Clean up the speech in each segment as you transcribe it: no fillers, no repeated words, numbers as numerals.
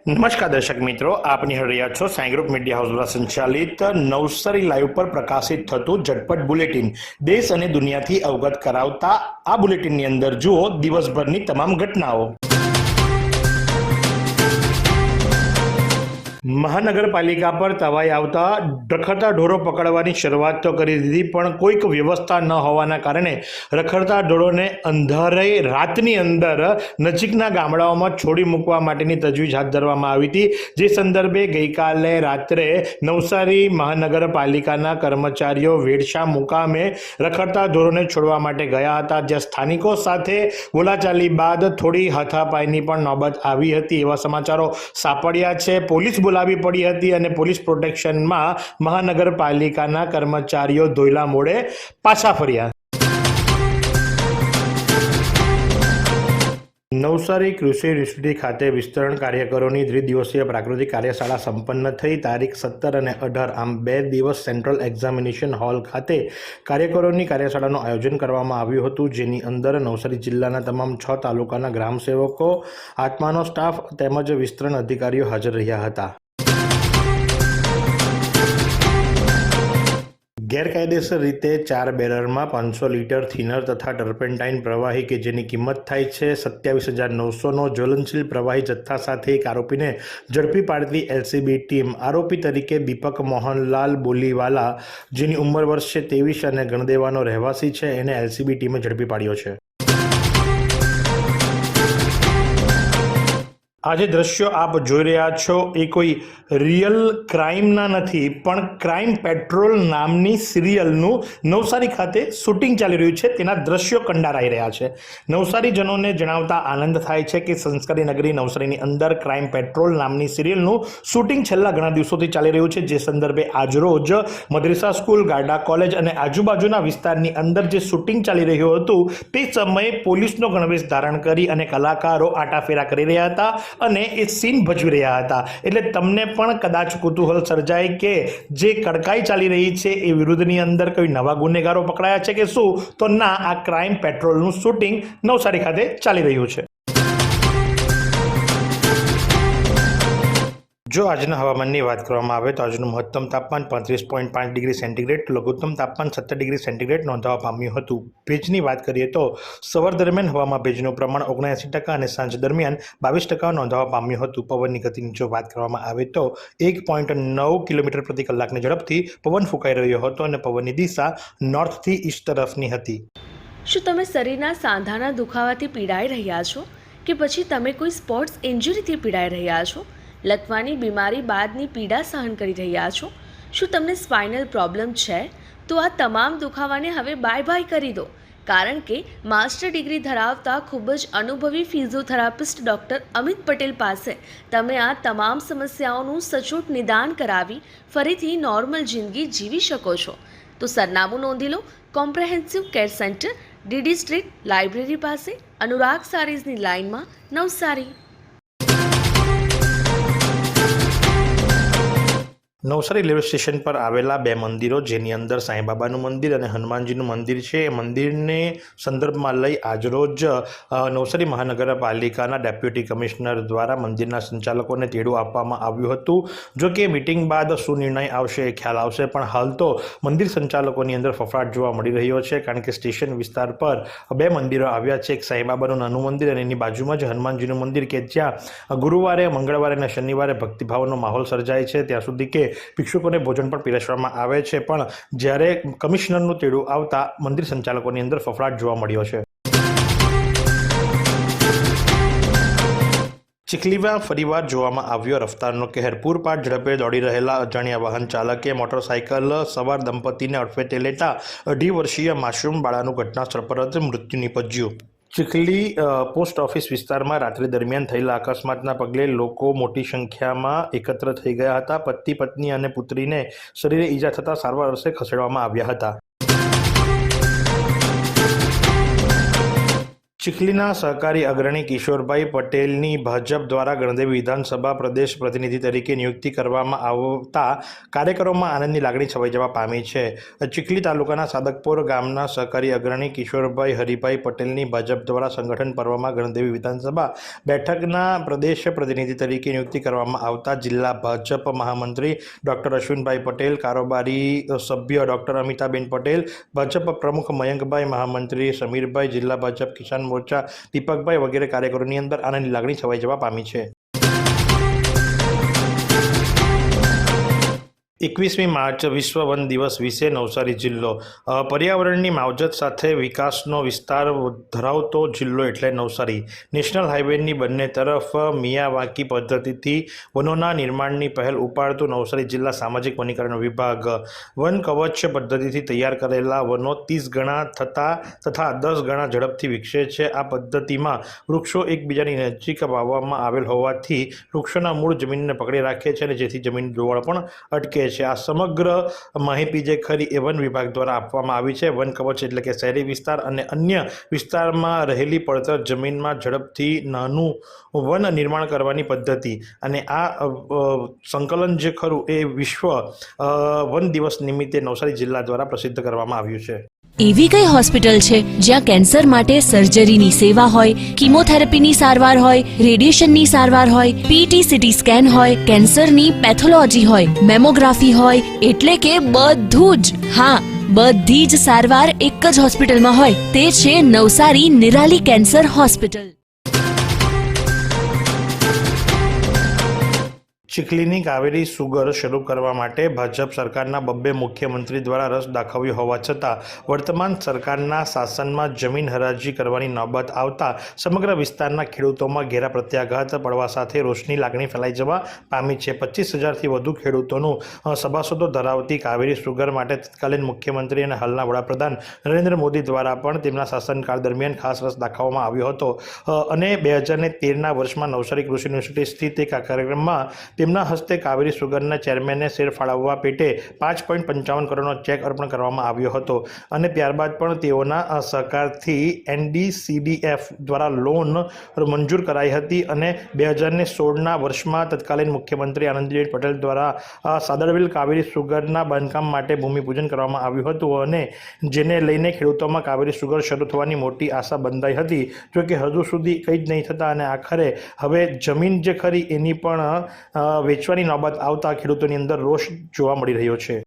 નમસ્કાર દર્શક મિત્રો, આપ નિહાળી રહ્યા છો સાઈ ગ્રુપ મીડિયા હાઉસ દ્વારા સંચાલિત નવસારી લાઈવ પર પ્રકાશિત થતું ઝટપટ બુલેટિન દેશ અને દુનિયાથી અવગત કરાવતા આ બુલેટિનની અંદર જુઓ દિવસભરની તમામ ઘટનાઓ। મહાનગરપાલિકા પર તવાઈ આવતા રખડતા ઢોરો પકડવાની શરૂઆત તો કરી દીધી, પણ કોઈક વ્યવસ્થા ન હોવાના કારણે રખડતા ઢોરોને અંધારે રાતની અંદર નજીકના ગામડાઓમાં છોડી મૂકવા માટેની તજવીજ હાથ ધરવામાં આવી હતી। જે સંદર્ભે ગઈકાલે રાત્રે નવસારી મહાનગરપાલિકાના કર્મચારીઓ વેડશા મુકામે રખડતા ઢોરોને છોડવા માટે ગયા હતા, જ્યાં સ્થાનિકો સાથે બોલાચાલી બાદ થોડી હાથાપાઈની પણ નોબત આવી હતી એવા સમાચારો સાંપડ્યા છે। પોલીસ બોલાવી પડી હતી અને પોલીસ પ્રોટેક્શનમાં મહાનગરપાલિકાના કર્મચારીઓ ધોઈલા મોડે પાછા ફર્યા। નવસારી કૃષિ યુનિવર્સિટી ખાતે વિસ્તરણ કાર્યકરોની દ્વિદિવસીય પ્રાકૃતિક કાર્યશાળા સંપન્ન થઈ। તારીખ 17 અને 18 આમ 2 દિવસ સેન્ટ્રલ એક્ઝામિનેશન હોલ ખાતે કાર્યકરોની કાર્યશાળાનું આયોજન કરવામાં આવ્યું હતું, જેની અંદર નવસારી જિલ્લાના તમામ 6 તાલુકાના ગ્રામસેવકો, આત્માનો સ્ટાફ તેમજ વિસ્તરણ અધિકારીઓ હાજર રહ્યા હતા। ગેરકાયદેસર રીતે 4 બેરલમાં 500 લીટર થિનર તથા ટર્પેન્ટાઇન પ્રવાહી કે જેની કિંમત થાય છે 27,900નો જ્વલનશીલ પ્રવાહી જથ્થા સાથે એક આરોપીને ઝડપી પાડતી એલસીબી ટીમ આરોપી તરીકે દીપક મોહનલાલ બોલીવાલા, જેની ઉંમર વર્ષ છે 23 અને ગણદેવાનો રહેવાસી છે, એને એલસીબી ટીમે ઝડપી પાડ્યો છે। આ જે દ્રશ્યો આપ જોઈ રહ્યા છો એ કોઈ રિયલ ક્રાઇમના નથી, પણ ક્રાઇમ પેટ્રોલ નામની સિરિયલનું નવસારી ખાતે શૂટિંગ ચાલી રહ્યું છે તેના દ્રશ્યો કંડારાઈ રહ્યા છે। નવસારીજનોને જણાવતા આનંદ થાય છે કે સંસ્કારી નગરી નવસારીની અંદર ક્રાઇમ પેટ્રોલ નામની સિરિયલનું શૂટિંગ છેલ્લા ઘણા દિવસોથી ચાલી રહ્યું છે, જે સંદર્ભે આજરોજ મદ્રેસા સ્કૂલ, ગારડા કોલેજ અને આજુબાજુના વિસ્તારની અંદર જે શૂટિંગ ચાલી રહ્યું હતું તે સમયે પોલીસનો ગણવેશ ધારણ કરી અને કલાકારો આટાફેરા કરી રહ્યા હતા અને એ સીન ભજવી રહ્યા હતા। એટલે તમને પણ કદાચ કુતૂહલ સર્જાય કે જે કડકાઈ ચાલી રહી છે એ વિરુદ્ધની અંદર કોઈ નવા ગુનેગારો પકડાયા છે કે શું, તો ના, આ ક્રાઇમ પેટ્રોલનું શૂટિંગ નવસારી ખાતે ચાલી રહ્યું છે। જો આજના હવામાનની વાત કરવામાં આવે તો આજનું મહત્તમ તાપમાન 35.5 ડિગ્રી સેન્ટીગ્રેડ, લઘુત્તમ તાપમાન 17 ડિગ્રી સેન્ટીગ્રેડ નોંધવા પામ્યું હતું। ભેજની વાત કરીએ તો સવાર દરમિયાન હવામાં ભેજનું પ્રમાણ 79% અને સાંજ દરમિયાન 22% નોંધવા પામ્યું હતું। પવનની ગતિની જો વાત કરવામાં આવે તો 1.9 કિલોમીટર પ્રતિ કલાકની ઝડપથી પવન ફૂંકાઈ રહ્યો હતો અને પવનની દિશા નોર્થથી ઈસ્ટ તરફની હતી। શું તમે શરીરના સાંધાના દુખાવાથી પીડાઈ રહ્યા છો કે પછી તમે કોઈ સ્પોર્ટ્સ ઇન્જરીથી પીડાઈ રહ્યા છો? લકવાની બીમારી બાદની પીડા સહન કરી રહ્યા છો? શું તમને સ્પાઇનલ પ્રોબ્લેમ છે? તો આ તમામ દુખાવાને હવે બાય બાય કરી દો, કારણ કે માસ્ટર ડિગ્રી ધરાવતા ખૂબ જ અનુભવી ફિઝિયોથેરાપિસ્ટ ડૉક્ટર અમિત પટેલ પાસે તમે આ તમામ સમસ્યાઓનું સચોટ નિદાન કરાવી ફરીથી નોર્મલ જિંદગી જીવી શકો છો। તો સરનામું નોંધી લો, comprehensive care centre, DD street, library પાસે, અનુરાગ સારીઝની લાઇનમાં, નવસારી। નવસારી રેલવે સ્ટેશન પર આવેલા 2 મંદિરો, જેની અંદર સાંઈબાબાનું મંદિર અને હનુમાનજીનું મંદિર છે, એ મંદિરને સંદર્ભમાં લઈ આજરોજ નવસારી મહાનગરપાલિકાના ડેપ્યુટી કમિશનર દ્વારા મંદિરના સંચાલકોને તેડું આપવામાં આવ્યું હતું। જો કે મિટિંગ બાદ શું નિર્ણય આવશે એ ખ્યાલ આવશે, પણ હાલ તો મંદિર સંચાલકોની અંદર ફફડાટ જોવા મળી રહ્યો છે, કારણ કે સ્ટેશન વિસ્તાર પર 2 મંદિરો આવ્યા છે, એક સાંઈબાબાનું નાનું મંદિર અને એની બાજુમાં જ હનુમાનજીનું મંદિર, કે જ્યાં ગુરુવારે, મંગળવારે અને શનિવારે ભક્તિભાવનો માહોલ સર્જાય છે ત્યાં સુધી કે ભિક્ષુકોને ભોજન પણ પીરસવામાં આવે છે, પણ જ્યારે કમિશનરનું તેડું આવતા મંદિર સંચાલકોની અંદર ફફડાટ જોવા મળ્યો છે। ચીખલીમાં ફરીવાર જોવામાં આવ્યો રફતારનો કહેર। પૂરપાટ ઝડપે દોડી રહેલા અજાણ્યા વાહન ચાલકે મોટરસાઇકલ સવાર દંપતીને અડફેટે લેતા 2.5 વર્ષીય માસૂમ બાળાનું ઘટના સ્થળ પર જ મૃત્યુ નીપજ્યું। ચીખલી પોસ્ટ ઓફિસ વિસ્તારમાં રાત્રિ દરમિયાન થયેલા અકસ્માતના પગલે લોકો મોટી સંખ્યામાં એકત્ર થઈ ગયા હતા। પતિ, પત્ની અને પુત્રીને શરીરે ઈજા થતાં સારવાર અર્થે ખસેડવામાં આવ્યા હતા। ચીખલીના સહકારી અગ્રણી કિશોરભાઈ પટેલની ભાજપ દ્વારા ગણદેવી વિધાનસભા પ્રદેશ પ્રતિનિધિ તરીકે નિયુક્તિ કરવામાં આવતા કાર્યકરોમાં આનંદની લાગણી છવાઈ જવા પામી છે. ચીખલી તાલુકાના સાદકપોર ગામના સહકારી અગ્રણી કિશોરભાઈ હરિભાઈ પટેલની ભાજપ દ્વારા સંગઠન પર્વમાં ગણદેવી વિધાનસભા બેઠકના પ્રદેશ પ્રતિનિધિ તરીકે નિયુક્તિ કરવામાં આવતા જિલ્લા ભાજપ મહામંત્રી ડૉક્ટર અશ્વિનભાઈ પટેલ, કારોબારી સભ્ય ડૉક્ટર અમિતાબેન પટેલ, ભાજપ પ્રમુખ મયંકભાઈ, મહામંત્રી સમીરભાઈ, જિલ્લા ભાજપ કિસાન મોરચા દીપકભાઈ વગેરે કાર્યકરોની અંદર આનંદની લાગણી છવાઈ જવા પામી છે. 21મી માર્ચ વિશ્વ વન દિવસ વિશે નવસારી જિલ્લો. પર્યાવરણની માવજત સાથે વિકાસનો વિસ્તાર ધરાવતો જિલ્લો એટલે નવસારી. નેશનલ હાઈવેની બંને તરફ મિયાવાકી પદ્ધતિથી વનોના નિર્માણની પહેલ ઉપાડતું નવસારી જિલ્લા સામાજિક વનીકરણ વિભાગ વન કવચ પદ્ધતિથી તૈયાર કરેલા વનો 30 ગણા તથા 10 ગણા ઝડપથી વિકસે છે. આ પદ્ધતિમાં વૃક્ષો એકબીજાની નજીક વાવવામાં આવેલ હોવાથી વૃક્ષોના મૂળ જમીનને પકડી રાખે છે અને જેથી જમીન ધોવાણ પણ અટકે છે. આ સમગ્ર માહિતી જે ખરી એ વન વિભાગ દ્વારા આપવામાં આવી છે. વન કવચ એટલે કે શહેરી વિસ્તાર અને અન્ય વિસ્તારમાં રહેલી પડતર જમીનમાં ઝડપથી નાનું વન નિર્માણ કરવાની પદ્ધતિ અને આ સંકલન જે ખરું એ વિશ્વ વન દિવસ નિમિત્તે નવસારી જિલ્લા દ્વારા પ્રસિદ્ધ કરવામાં આવ્યું છે. એવી કઈ હોસ્પિટલ છે જ્યાં કેન્સર માટે સર્જરીની સેવા હોય, કીમોથેરાપીની સારવાર હોય, રેડિયેશનની સારવાર હોય, પીટી સીટી સ્કેન હોય, કેન્સરની પેથોલોજી હોય, મેમોગ્રાફી હોય, એટલે કે બધું જ. હા, બધી જ સારવાર એક જ હોસ્પિટલમાં હોય. તે છે નવસારી નિરાલી કેન્સર હોસ્પિટલ. ચીખલીની કાવેરી સુગર શરૂ કરવા માટે ભાજપ સરકારના બબ્બે મુખ્યમંત્રી દ્વારા રસ દાખવ્યો હોવા છતાં વર્તમાન સરકારના શાસનમાં જમીન હરાજી કરવાની નોબત આવતા સમગ્ર વિસ્તારના ખેડૂતોમાં ઘેરા પ્રત્યાઘાત પડવા સાથે રોષની લાગણી ફેલાઈ જવા પામી છે. 25,000થી વધુ ખેડૂતોનું સભાસદો ધરાવતી કાવેરી સુગર માટે તત્કાલીન મુખ્યમંત્રી અને હાલના વડાપ્રધાન નરેન્દ્ર મોદી દ્વારા પણ તેમના શાસનકાળ દરમિયાન ખાસ રસ દાખવવામાં આવ્યો હતો અને 2013ના વર્ષમાં નવસારી કૃષિ યુનિવર્સિટી સ્થિત એક કાર્યક્રમમાં તેમના હસ્તે કાવેરી સુગરના ચેરમેને શેર ફાળવવા પેટે 5.55 કરોડનો ચેક અર્પણ કરવામાં આવ્યો હતો અને ત્યારબાદ પણ તેઓના સહકારથી NDCDF દ્વારા લોન મંજૂર કરાઈ હતી અને 2016ના વર્ષમાં તત્કાલીન મુખ્યમંત્રી આનંદીબેન પટેલ દ્વારા સાદરવેલ કાવેરી સુગરના બાંધકામ માટે ભૂમિપૂજન કરવામાં આવ્યું હતું અને જેને લઈને ખેડૂતોમાં કાવેરી સુગર શરૂ થવાની મોટી આશા બંધાઈ હતી. જોકે હજુ સુધી કંઈ જ નહીં થતા અને આખરે હવે જમીન જે ખરી એની પણ વેચવાની નોબત આવતા ખેડૂતોની અંદર રોષ જોવા મળી રહ્યો છે.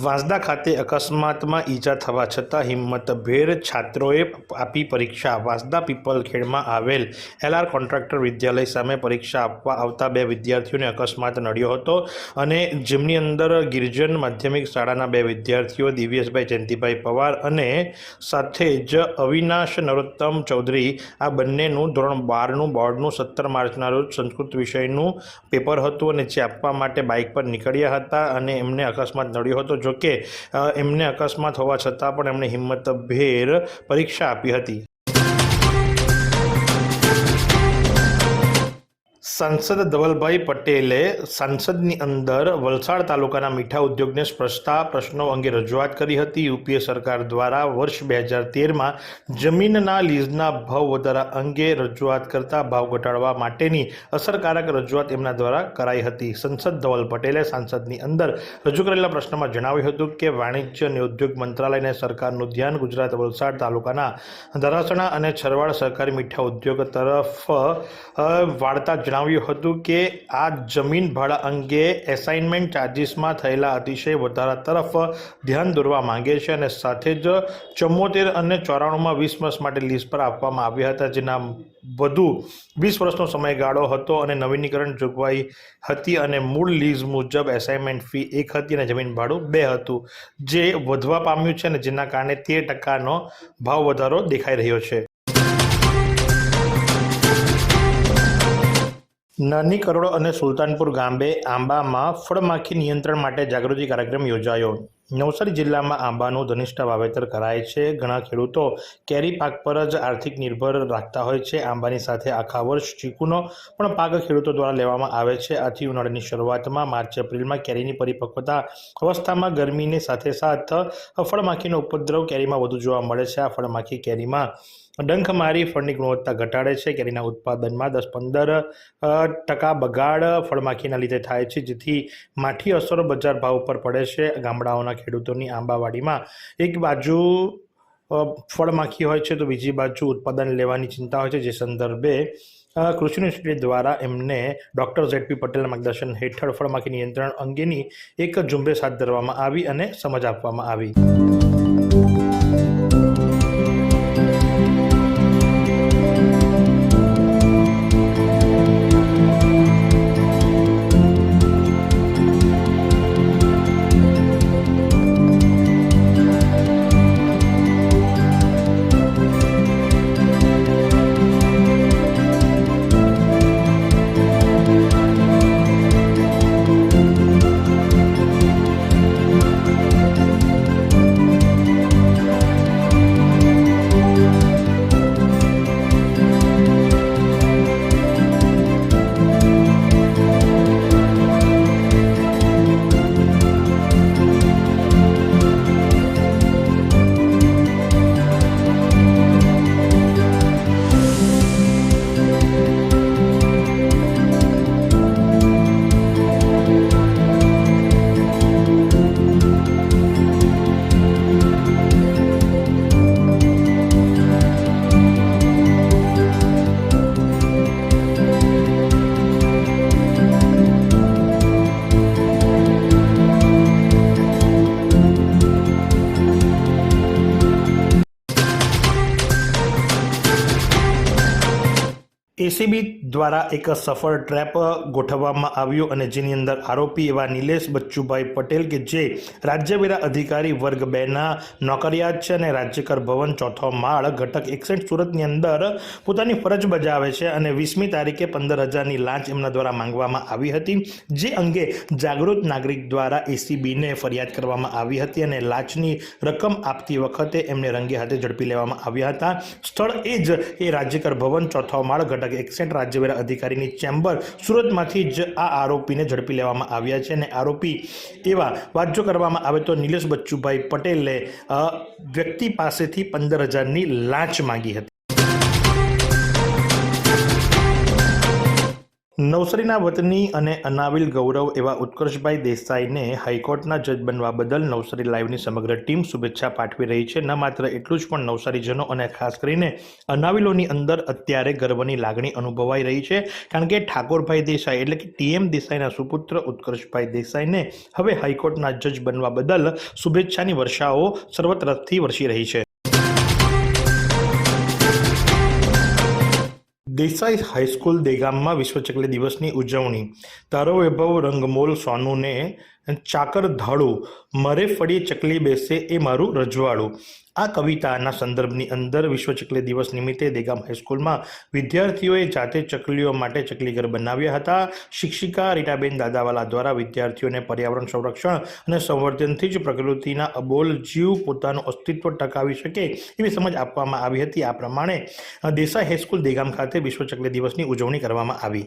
વાંસદા ખાતે અકસ્માતમાં ઈજા થવા છતાં હિંમતભેર છાત્રોએ આપી પરીક્ષા. વાંસદા પીપલખેડમાં આવેલ LR કોન્ટ્રાક્ટર વિદ્યાલય સામે પરીક્ષા આપવા આવતા 2 વિદ્યાર્થીઓને અકસ્માત નડ્યો હતો અને જેમની અંદર ગિરજન માધ્યમિક શાળાના 2 વિદ્યાર્થીઓ દિવ્યેશભાઈ જયંતિભાઈ પવાર અને સાથે જ અવિનાશ નરોત્તમ ચૌધરી, આ બંનેનું ધોરણ 12નું બોર્ડનું 17 માર્ચના રોજ સંસ્કૃત વિષયનું પેપર હતું અને જે આપવા માટે બાઇક પર નીકળ્યા હતા અને એમને અકસ્માત નડ્યો હતો. જો કે એમને અકસ્માત હોવા છતાં પણ એમણે હિંમતભેર પરીક્ષા આપી હતી. સાંસદ ધવલભાઈ પટેલે સંસદની અંદર વલસાડ તાલુકાના મીઠા ઉદ્યોગને સ્પર્શતા પ્રશ્નો અંગે રજૂઆત કરી હતી. યુપીએ સરકાર દ્વારા વર્ષ 2013માં જમીનના લીઝના ભાવ વધારા અંગે રજૂઆત કરતા ભાવ ઘટાડવા માટેની અસરકારક રજૂઆત એમના દ્વારા કરાઈ હતી. સંસદ ધવલ પટેલે સંસદની અંદર રજૂ કરેલા પ્રશ્નમાં જણાવ્યું હતું કે વાણિજ્ય અને ઉદ્યોગ મંત્રાલય અને સરકારનું ધ્યાન ગુજરાત વલસાડ તાલુકાના ધરાસણા અને છરવાડ સહકારી મીઠા ઉદ્યોગ તરફ વાળતા જણાવ્યું હતું કે આ જમીન ભાડા અંગે એસાઇનમેન્ટ ચાર્જિસમાં થયેલા અતિશય વધારા તરફ ધ્યાન દોરવા માંગે છે અને સાથે જ 74 અને 94માં 20 વર્ષ માટે લીઝ પર આપવામાં આવ્યા હતા, જેના વધુ 20 વર્ષનો સમયગાળો હતો અને નવીનીકરણ જોગવાઈ હતી અને મૂળ લીઝ મુજબ એસાઇનમેન્ટ ફી 1 હતી અને જમીન ભાડું 2 હતું, જે વધવા પામ્યું છે અને જેના કારણે 13% ભાવ વધારો દેખાઈ રહ્યો છે. નાની કરોડ અને સુલતાનપુર ગામે આંબામાં ફળમાખી નિયંત્રણ માટે જાગૃતિ કાર્યક્રમ યોજાયો. નવસારી જિલ્લામાં આંબાનું ધનિષ્ઠ વાવેતર કરાય છે. ઘણા ખેડૂતો કેરી પાક પર જ આર્થિક નિર્ભર રાખતા હોય છે. આંબાની સાથે આખા વર્ષ ચીકુનો પણ પાક ખેડૂતો દ્વારા લેવામાં આવે છે. આથી ઉનાળાની શરૂઆતમાં માર્ચ એપ્રિલમાં કેરીની પરિપક્વતા અવસ્થામાં ગરમીની સાથે સાથ ફળમાખીનો ઉપદ્રવ કેરીમાં વધુ જોવા મળે છે. આ ફળમાખી કેરીમાં ડંખ મારી ફળની ગુણવત્તા ઘટાડે છે. કેરીના ઉત્પાદનમાં 10-15% બગાડ ફળમાખીના લીધે થાય છે, જેથી માઠી અસરો બજાર ભાવ પર પડે છે. ગામડાઓના ખેડૂતોની આંબાવાડીમાં એક બાજુ ફળમાખી હોય છે તો બીજી બાજુ ઉત્પાદન લેવાની ચિંતા હોય છે. જે સંદર્ભે કૃષિ યુનિવર્સિટી દ્વારા એમને ડૉક્ટર ZP પટેલના માર્ગદર્શન હેઠળ ફળમાખી નિયંત્રણ અંગેની એક ઝુંબેશ હાથ ધરવામાં આવી અને સમજ આપવામાં આવી. એસીબી દ્વારા એક સફળ ટ્રેપ ગોઠવવામાં આવ્યો અને જેની અંદર આરોપી એવા નિલેશ બચ્ચુભાઈ પટેલ કે જે રાજ્યવેરા અધિકારી વર્ગ 2ના નોકરિયાત છે અને રાજ્યકર ભવન 4થો માળ ઘટક 61 સુરતની અંદર પોતાની ફરજ બજાવે છે અને 20મી તારીખે 15,000ની લાંચ એમના દ્વારા માંગવામાં આવી હતી. જે અંગે જાગૃત નાગરિક દ્વારા એસીબીને ફરિયાદ કરવામાં આવી હતી અને લાંચની રકમ આપતી વખતે એમને રંગે હાથે ઝડપી લેવામાં આવ્યા હતા. સ્થળ એ જ એ રાજ્યકર ભવન 4થો માળ ઘટક 61 રાજ્યવેરા અધિકારીની ચેમ્બર સુરતમાંથી જ આ આરોપીને ઝડપી લેવામાં આવ્યા છે અને આરોપી એવા વાત જો કરવામાં આવે તો નિલેશ બચ્ચુભાઈ પટેલે વ્યક્તિ પાસેથી 15,000ની લાંચ માંગી હતી. નવસારીના વતની અને અનાવિલ ગૌરવ એવા ઉત્કર્ષભાઈ દેસાઈને હાઈકોર્ટના જજ બનવા બદલ નવસારી લાઈવની સમગ્ર ટીમ શુભેચ્છા પાઠવી રહી છે. ન માત્ર એટલું જ પણ નવસારીજનો અને ખાસ કરીને અનાવિલોની અંદર અત્યારે ગર્વની લાગણી અનુભવાઈ રહી છે, કારણ કે ઠાકોરભાઈ દેસાઈ એટલે કે TM દેસાઈના સુપુત્ર ઉત્કર્ષભાઈ દેસાઈને હવે હાઈકોર્ટના જજ બનવા બદલ શુભેચ્છાની વર્ષાઓ સર્વ તરફથી વરસી રહી છે. દેસાઈ હાઈસ્કૂલ દેગામમાં વિશ્વ ચકલી દિવસની ઉજવણી. તારો વૈભવ રંગમોલ સોનુને ચાકર ધાડું મરે ફળી ચકલી બેસે એ મારું રજવાડું. આ કવિતાના સંદર્ભની અંદર વિશ્વ ચકલી દિવસ નિમિત્તે દેગામ હાઈસ્કૂલમાં વિદ્યાર્થીઓએ જાતે ચકલીઓ માટે ચકલીઘર બનાવ્યા હતા. શિક્ષિકા રીટાબેન દાદાવાલા દ્વારા વિદ્યાર્થીઓને પર્યાવરણ સંરક્ષણ અને સંવર્ધનથી જ પ્રકૃતિના અબોલ જીવ પોતાનું અસ્તિત્વ ટકાવી શકે એવી સમજ આપવામાં આવી હતી. આ પ્રમાણે દેસાઈ હાઈસ્કૂલ દેગામ ખાતે વિશ્વ ચકલી દિવસની ઉજવણી કરવામાં આવી.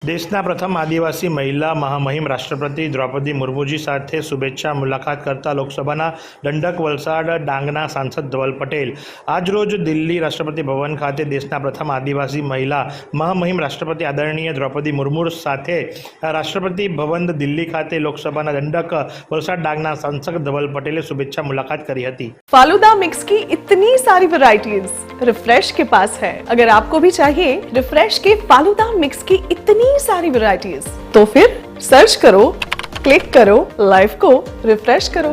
દેશના પ્રથમ આદિવાસી મહિલા મહામહિમ રાષ્ટ્રપતિ દ્રૌપદી મુર્મુજી સાથે શુભેચ્છા મુલાકાત કરતા લોકસભાના દંડક વલસાડ ડાંગના સાંસદ ધવલ પટેલ આજરોજ દિલ્હી રાષ્ટ્રપતિ ભવન ખાતે દેશના પ્રથમ આદિવાસી મહિલા મહામહિમ રાષ્ટ્રપતિ આદરણીય દ્રૌપદી મુર્મુ સાથે રાષ્ટ્રપતિ ભવન દિલ્હી ખાતે લોકસભાના દંડક વલસાડ ડાંગના સાંસદ ધવલ પટેલે શુભેચ્છા મુલાકાત કરી હતી. फालूदा मिक्स की इतनी सारी वैरायटीज रिफ्रेश के पास है. अगर आपको भी चाहिए रिफ्रेश के फालूदा मिक्स की इतनी सारी वैरायटीज तो फिर सर्च करो, क्लिक करो, लाइफ को रिफ्रेश करो.